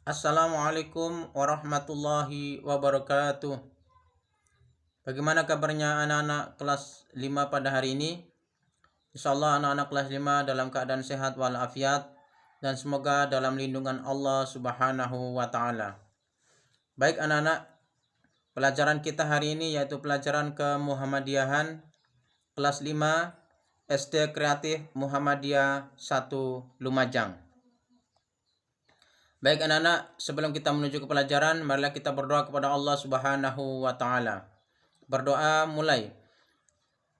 Assalamualaikum warahmatullahi wabarakatuh. Bagaimana kabarnya anak-anak kelas 5 pada hari ini? Insyaallah anak-anak kelas 5 dalam keadaan sehat walafiat dan semoga dalam lindungan Allah Subhanahu wa taala. Baik anak-anak, pelajaran kita hari ini yaitu pelajaran kemuhammadiyahan kelas 5 SD Kreatif Muhammadiyah 1 Lumajang. Baik anak-anak, sebelum kita menuju ke pelajaran, marilah kita berdoa kepada Allah Subhanahu wa taala. Berdoa mulai.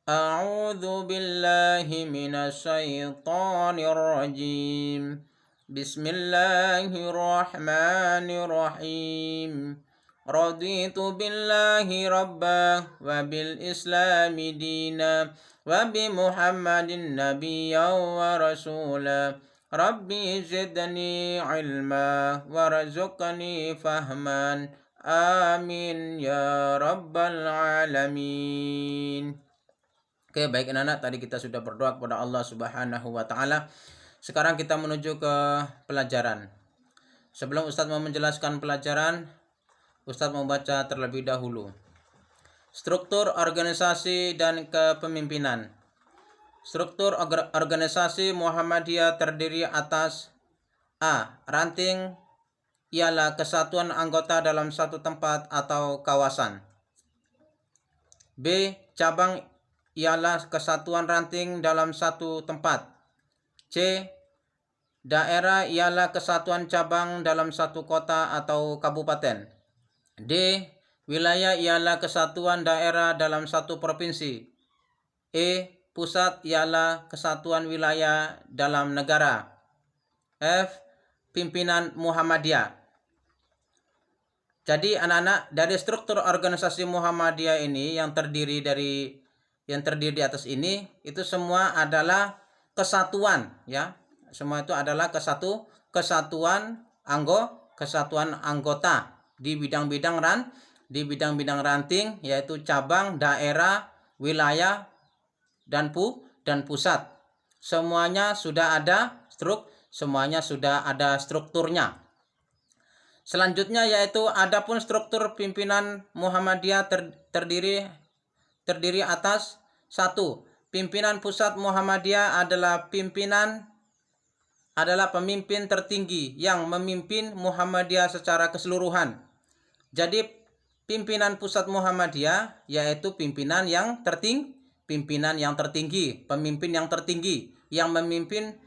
A'udzu billahi minasyaitonir rajim. Bismillahirrahmanirrahim. Raditu billahi rabba wa bil islami dina wa bi Muhammadin nabiyyan wa rasula. Rabbi zidni ilma warzuqni fahman. Amin ya rabbal alamin. Oke, baik anak-anak, tadi kita sudah berdoa kepada Allah Subhanahu wa taala. Sekarang kita menuju ke pelajaran. Sebelum Ustadz mau menjelaskan pelajaran, Ustadz mau baca terlebih dahulu. Struktur organisasi dan kepemimpinan. Struktur organisasi Muhammadiyah terdiri atas A. Ranting ialah kesatuan anggota dalam satu tempat atau kawasan. B. Cabang ialah kesatuan ranting dalam satu tempat. C. Daerah ialah kesatuan cabang dalam satu kota atau kabupaten. D. Wilayah ialah kesatuan daerah dalam satu provinsi. E. Pusat ialah kesatuan wilayah dalam negara. F. Pimpinan Muhammadiyah. Jadi anak-anak, dari struktur organisasi Muhammadiyah ini yang terdiri di atas ini, itu semua adalah kesatuan, ya. Semua itu adalah kesatuan anggota di bidang-bidang ranting, yaitu cabang, daerah, wilayah, dan pusat. Semuanya sudah ada strukturnya. Selanjutnya yaitu adapun struktur pimpinan Muhammadiyah terdiri atas 1. Pimpinan pusat Muhammadiyah adalah pemimpin tertinggi yang memimpin Muhammadiyah secara keseluruhan. Jadi pimpinan pusat Muhammadiyah yaitu pemimpin yang tertinggi yang memimpin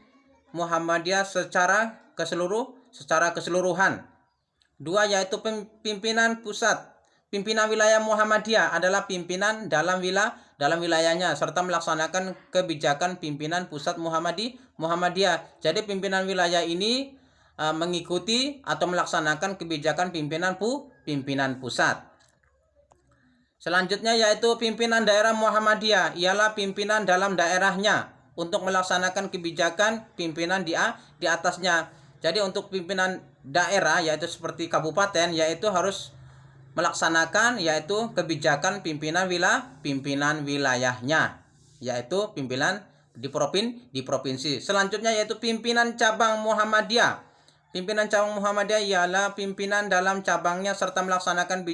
Muhammadiyah secara keseluruhan. 2 yaitu pimpinan pusat. Pimpinan wilayah Muhammadiyah adalah pimpinan dalam wilayahnya serta melaksanakan kebijakan pimpinan pusat Muhammadiyah. Jadi pimpinan wilayah ini mengikuti atau melaksanakan kebijakan pimpinan pusat. Selanjutnya yaitu pimpinan daerah Muhammadiyah ialah pimpinan dalam daerahnya untuk melaksanakan kebijakan pimpinan di atasnya. Jadi untuk pimpinan daerah yaitu seperti kabupaten yaitu harus melaksanakan yaitu kebijakan pimpinan wilayahnya, yaitu pimpinan di provinsi. Selanjutnya yaitu pimpinan cabang Muhammadiyah. Pimpinan cabang Muhammadiyah ialah pimpinan dalam cabangnya serta melaksanakan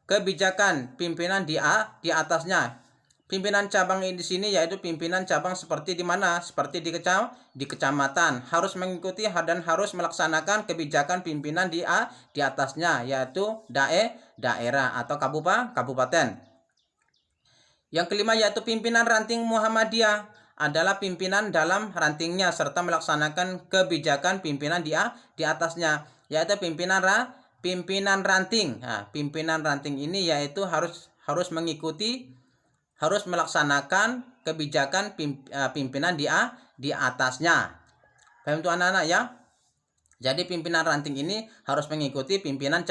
kebijakan pimpinan di atasnya. Pimpinan cabang di sini yaitu pimpinan cabang seperti di mana? Seperti di kecamatan harus mengikuti dan harus melaksanakan kebijakan pimpinan di atasnya yaitu daerah atau kabupaten. Yang kelima yaitu pimpinan ranting Muhammadiyah adalah pimpinan dalam rantingnya serta melaksanakan kebijakan pimpinan di atasnya yaitu pimpinan ranting. Nah, pimpinan ranting ini yaitu harus melaksanakan kebijakan pimpinan di atasnya. Paham itu anak-anak ya? Jadi pimpinan ranting ini harus mengikuti pimpinan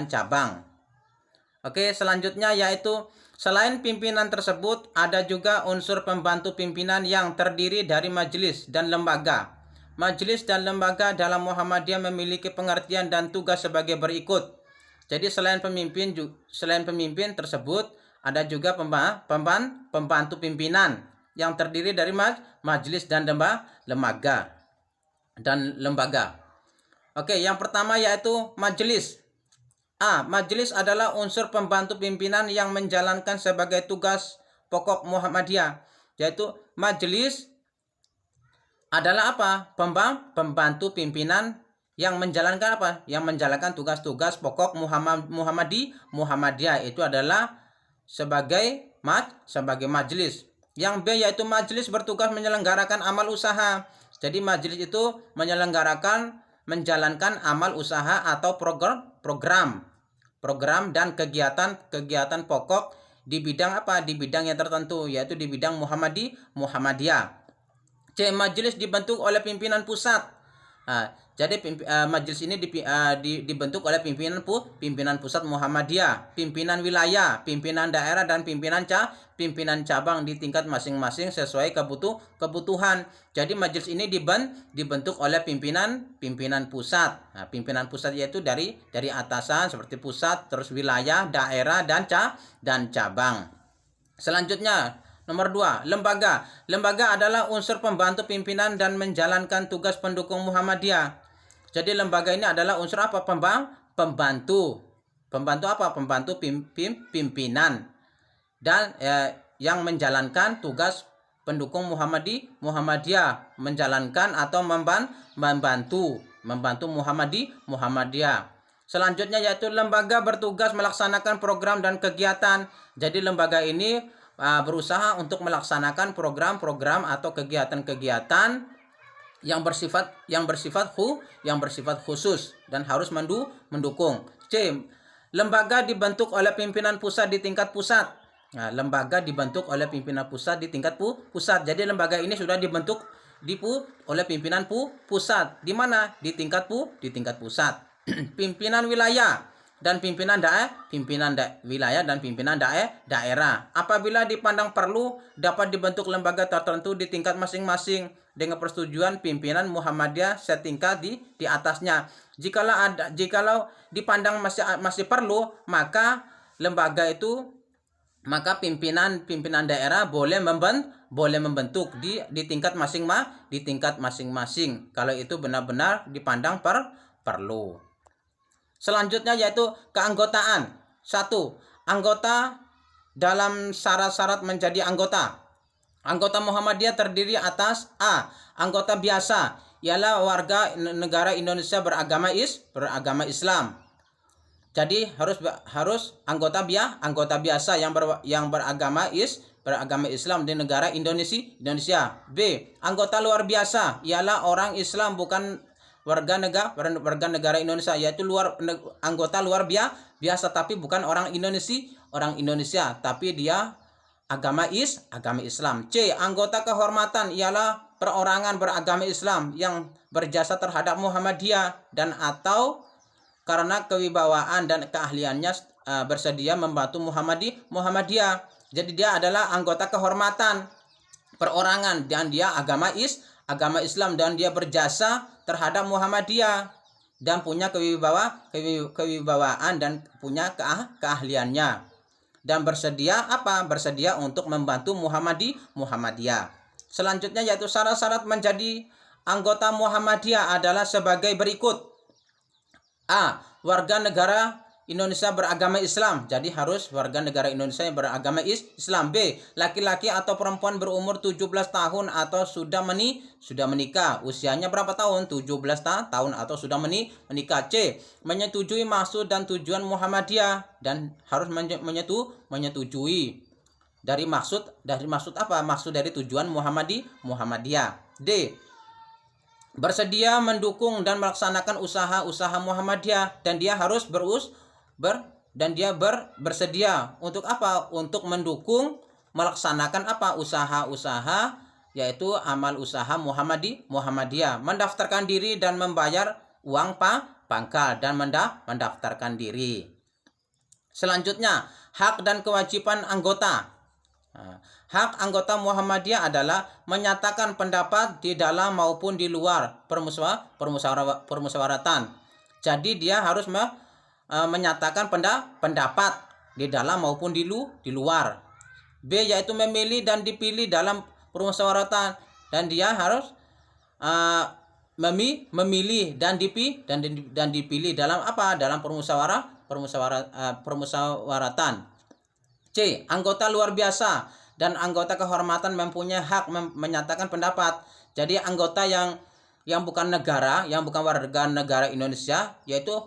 cabang. Oke, selanjutnya yaitu selain pimpinan tersebut ada juga unsur pembantu pimpinan yang terdiri dari majelis dan lembaga. Majelis dan lembaga dalam Muhammadiyah memiliki pengertian dan tugas sebagai berikut. Jadi selain pemimpin tersebut ada juga pembantu pimpinan yang terdiri dari majelis dan lembaga. Oke, yang pertama yaitu majelis. A. Majelis adalah unsur pembantu pimpinan yang menjalankan sebagai tugas pokok Muhammadiyah. Yaitu majelis adalah apa? Pembantu pimpinan yang menjalankan apa? Yang menjalankan tugas-tugas pokok Muhammadiyah. Itu adalah sebagai majelis. Yang B yaitu majelis bertugas menyelenggarakan amal usaha. Jadi majelis itu menjalankan amal usaha atau program dan kegiatan pokok di bidang apa? Di bidang yang tertentu, yaitu di bidang Muhammadiyah. C. Majelis dibentuk oleh pimpinan pusat. Jadi majelis ini dibentuk oleh pimpinan pusat Muhammadiyah, pimpinan wilayah, pimpinan daerah, dan pimpinan cabang di tingkat masing-masing sesuai kebutuhan. Jadi majelis ini dibentuk oleh pimpinan pusat. Pimpinan pusat yaitu dari atasan seperti pusat, terus wilayah, daerah, dan cabang. Selanjutnya, nomor 2, lembaga. Lembaga adalah unsur pembantu pimpinan dan menjalankan tugas pendukung Muhammadiyah. Jadi lembaga ini adalah unsur apa? Pembantu. Pembantu apa? Pembantu pimpinan dan yang menjalankan tugas pendukung Muhammadiyah, menjalankan atau membantu Muhammadiyah. Selanjutnya yaitu lembaga bertugas melaksanakan program dan kegiatan. Jadi lembaga ini berusaha untuk melaksanakan program-program atau kegiatan-kegiatan yang bersifat khusus dan harus mendukung. C. Lembaga dibentuk oleh pimpinan pusat di tingkat pusat. Lembaga dibentuk oleh pimpinan pusat di tingkat pusat. Jadi lembaga ini sudah dibentuk oleh pimpinan pusat. Di mana? Di tingkat pusat. Pimpinan wilayah dan pimpinan wilayah dan pimpinan daerah. Apabila dipandang perlu, dapat dibentuk lembaga tertentu di tingkat masing-masing dengan persetujuan pimpinan Muhammadiyah setingkat di atasnya. Jikalau dipandang masih perlu, maka pimpinan daerah boleh membentuk di tingkat masing-masing kalau itu benar-benar dipandang perlu. Selanjutnya yaitu keanggotaan. 1. Anggota dalam syarat-syarat menjadi anggota. Anggota Muhammadiyah terdiri atas A. Anggota biasa, ialah warga negara Indonesia beragama Islam. Jadi harus anggota biasa yang beragama Islam di negara Indonesia. B. Anggota luar biasa, ialah orang Islam bukan warga negara Indonesia, yaitu anggota luar biasa tapi bukan orang Indonesia tapi dia agama Islam. C. Anggota kehormatan, ialah perorangan beragama Islam yang berjasa terhadap Muhammadiyah dan atau karena kewibawaan dan keahliannya bersedia membantu Muhammadiyah. Jadi dia adalah anggota kehormatan, perorangan, dan dia agama Islam dan dia berjasa terhadap Muhammadiyah dan punya kewibawaan dan punya keahliannya dan bersedia untuk membantu Muhammadiyah. Selanjutnya yaitu syarat-syarat menjadi anggota Muhammadiyah adalah sebagai berikut. A. Warga negara Indonesia beragama Islam. Jadi harus warga negara Indonesia yang beragama Islam. B. Laki-laki atau perempuan berumur 17 tahun atau sudah menikah. Usianya berapa tahun? 17 tahun atau sudah menikah. C. Menyetujui maksud dan tujuan Muhammadiyah dan harus menyetujui dari maksud apa? Maksud dari tujuan Muhammadiyah. D. Bersedia mendukung dan melaksanakan usaha-usaha Muhammadiyah dan dia harus bersedia untuk apa? Untuk mendukung melaksanakan apa? Usaha-usaha, yaitu amal usaha Muhammadiyah, mendaftarkan diri dan membayar uang pangkal dan mendaftarkan diri. Selanjutnya, hak dan kewajiban anggota. Hak anggota Muhammadiyah adalah menyatakan pendapat di dalam maupun di luar permusyawaratan. Jadi dia harus menyatakan pendapat di dalam maupun di luar. B. Yaitu memilih dan dipilih dalam permusyawaratan dan dia harus memilih dan dipilih dalam apa? Dalam permusyawaratan. C. Anggota luar biasa dan anggota kehormatan mempunyai hak menyatakan pendapat. Jadi anggota yang bukan negara, yang bukan warga negara Indonesia, yaitu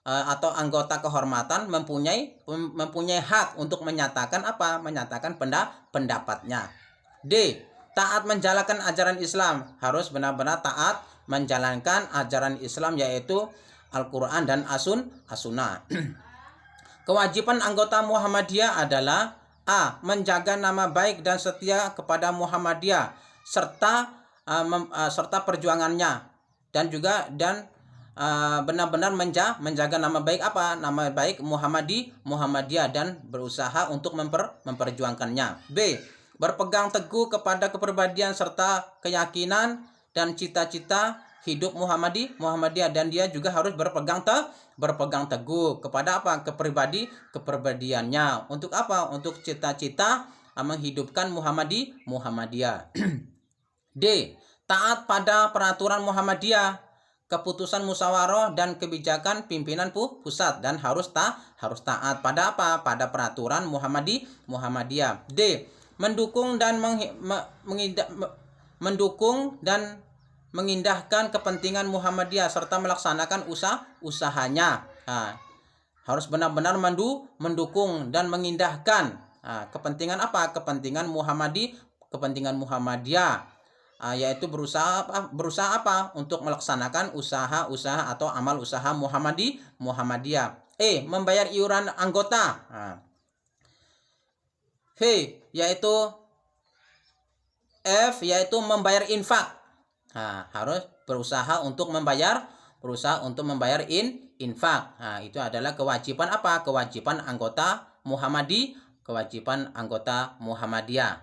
atau anggota kehormatan mempunyai hak untuk menyatakan apa? Menyatakan pendapatnya. D. Taat menjalankan ajaran Islam, harus benar-benar taat menjalankan ajaran Islam, yaitu Al-Quran dan As-Sunnah. Kewajiban anggota Muhammadiyah adalah A. Menjaga nama baik dan setia kepada Muhammadiyah serta perjuangannya, dan benar-benar menjaga nama baik apa? Nama baik Muhammadiyah dan berusaha untuk memperjuangkannya. B. Berpegang teguh kepada kepribadian serta keyakinan dan cita-cita hidup Muhammadiyah, dan dia juga harus berpegang teguh kepada apa? Kepribadiannya. Untuk apa? Untuk cita-cita menghidupkan Muhammadiyah. D. Taat pada peraturan Muhammadiyah, keputusan musyawarah dan kebijakan pimpinan pusat, dan harus taat pada apa? Pada peraturan Muhammadiyah. D. Mendukung dan mengindahkan kepentingan Muhammadiyah serta melaksanakan usahanya. Harus benar-benar mendukung dan mengindahkan kepentingan apa? Kepentingan Muhammadiyah, yaitu berusaha apa? Untuk melaksanakan usaha atau amal usaha Muhammadiyah. E. Membayar iuran anggota. V. Yaitu membayar infak. Harus berusaha untuk membayar infak. Itu adalah kewajiban apa? Kewajiban anggota Muhammadiyah.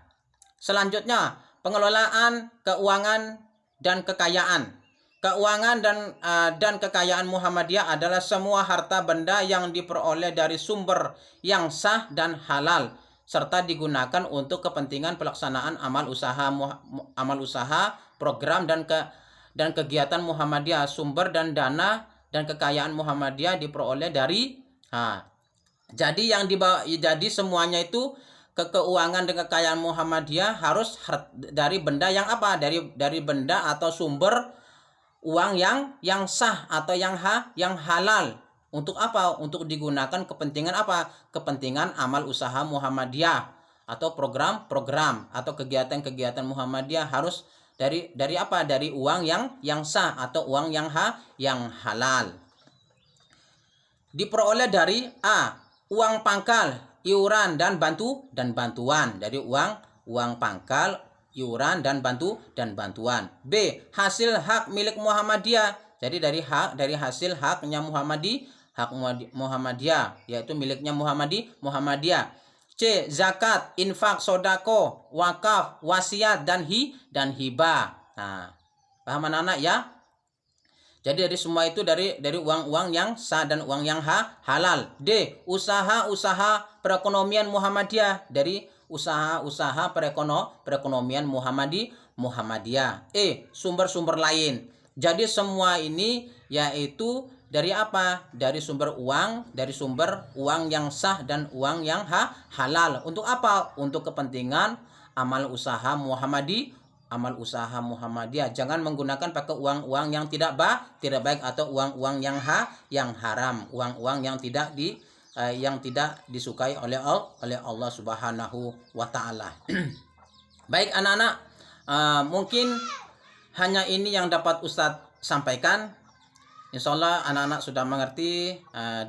Selanjutnya, pengelolaan keuangan dan kekayaan. Keuangan dan kekayaan Muhammadiyah adalah semua harta benda yang diperoleh dari sumber yang sah dan halal, serta digunakan untuk kepentingan pelaksanaan amal usaha, program dan kegiatan Muhammadiyah. Sumber dan dana dan kekayaan Muhammadiyah diperoleh dari jadi semuanya itu keuangan dan kekayaan Muhammadiyah harus dari benda yang apa? Dari benda atau sumber uang yang sah atau yang halal. Untuk apa? Untuk digunakan kepentingan apa? Kepentingan amal usaha Muhammadiyah atau program-program atau kegiatan-kegiatan Muhammadiyah harus dari apa? Dari uang yang sah atau uang yang halal. Diperoleh dari A. Uang pangkal, iuran dan bantuan. Dari uang pangkal, iuran dan bantuan. B. Hasil hak milik Muhammadiyah. Jadi dari hasil haknya Muhammadiyah, yaitu miliknya Muhammadiyah. C. Zakat, infak, sodako, wakaf, wasiat dan hibah. Paham anak-anak ya? Jadi dari semua itu dari uang-uang yang sah dan uang yang halal. D. Usaha-usaha perekonomian Muhammadiyah, dari usaha-usaha perekonomian Muhammadiyah. E. Sumber-sumber lain. Jadi semua ini yaitu dari apa? Dari sumber uang yang sah dan uang yang halal. Untuk apa? Untuk kepentingan amal usaha Muhammadiyah. Jangan menggunakan pakai uang-uang yang tidak baik atau uang-uang yang haram, uang-uang yang tidak disukai oleh Allah Subhanahu wa taala. Baik anak-anak, mungkin hanya ini yang dapat Ustadz sampaikan. Insyaallah anak-anak sudah mengerti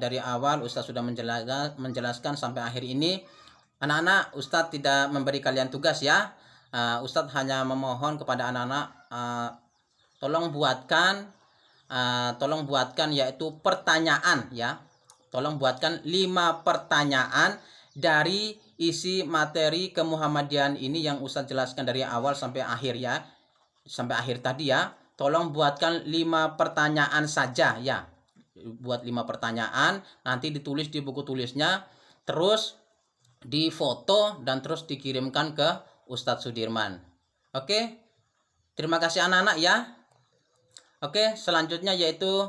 dari awal Ustadz sudah menjelaskan sampai akhir ini. Anak-anak, Ustadz tidak memberi kalian tugas ya. Ustadz hanya memohon kepada anak-anak, tolong buatkan yaitu pertanyaan ya. Tolong buatkan 5 pertanyaan dari isi materi kemuhammadian ini yang Ustadz jelaskan dari awal sampai akhir ya. Sampai akhir tadi ya. Tolong buatkan 5 pertanyaan saja ya. Buat 5 pertanyaan, nanti ditulis di buku tulisnya, terus difoto dan terus dikirimkan ke Ustadz Sudirman. Oke. Terima kasih anak-anak ya. Oke, selanjutnya yaitu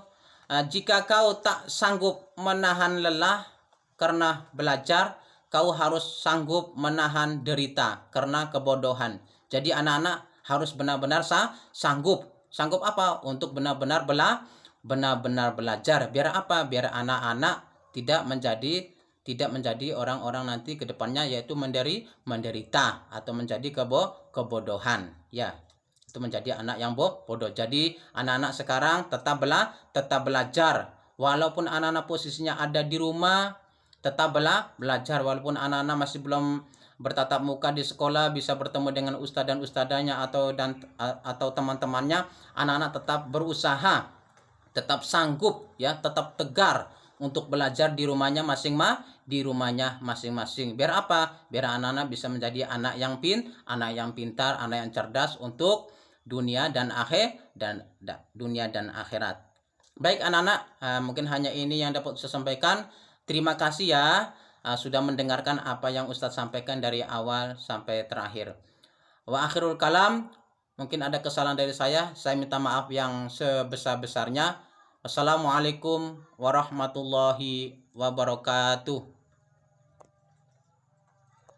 jika kau tak sanggup menahan lelah karena belajar, kau harus sanggup menahan derita karena kebodohan. Jadi anak-anak harus benar-benar sanggup. Sanggup apa? Untuk benar-benar belajar. Biar apa? Biar anak-anak tidak menjadi orang-orang nanti ke depannya yaitu menderita atau menjadi kebodohan. Ya, itu menjadi anak yang bodoh. Jadi anak-anak sekarang tetap belajar. Walaupun anak-anak posisinya ada di rumah, tetap belajar. Walaupun anak-anak masih belum bertatap muka di sekolah, bisa bertemu dengan ustadz dan ustadzanya atau teman-temannya, anak-anak tetap berusaha, tetap sanggup ya, tetap tegar untuk belajar di rumahnya masing-masing. Biar apa? Biar anak-anak bisa menjadi anak yang pintar, anak yang cerdas untuk dunia dan akhirat. Baik anak-anak, mungkin hanya ini yang dapat saya sampaikan. Terima kasih ya sudah mendengarkan apa yang Ustadz sampaikan dari awal sampai terakhir. Wa akhirul kalam, mungkin ada kesalahan dari saya minta maaf yang sebesar-besarnya. Assalamualaikum warahmatullahi wabarakatuh.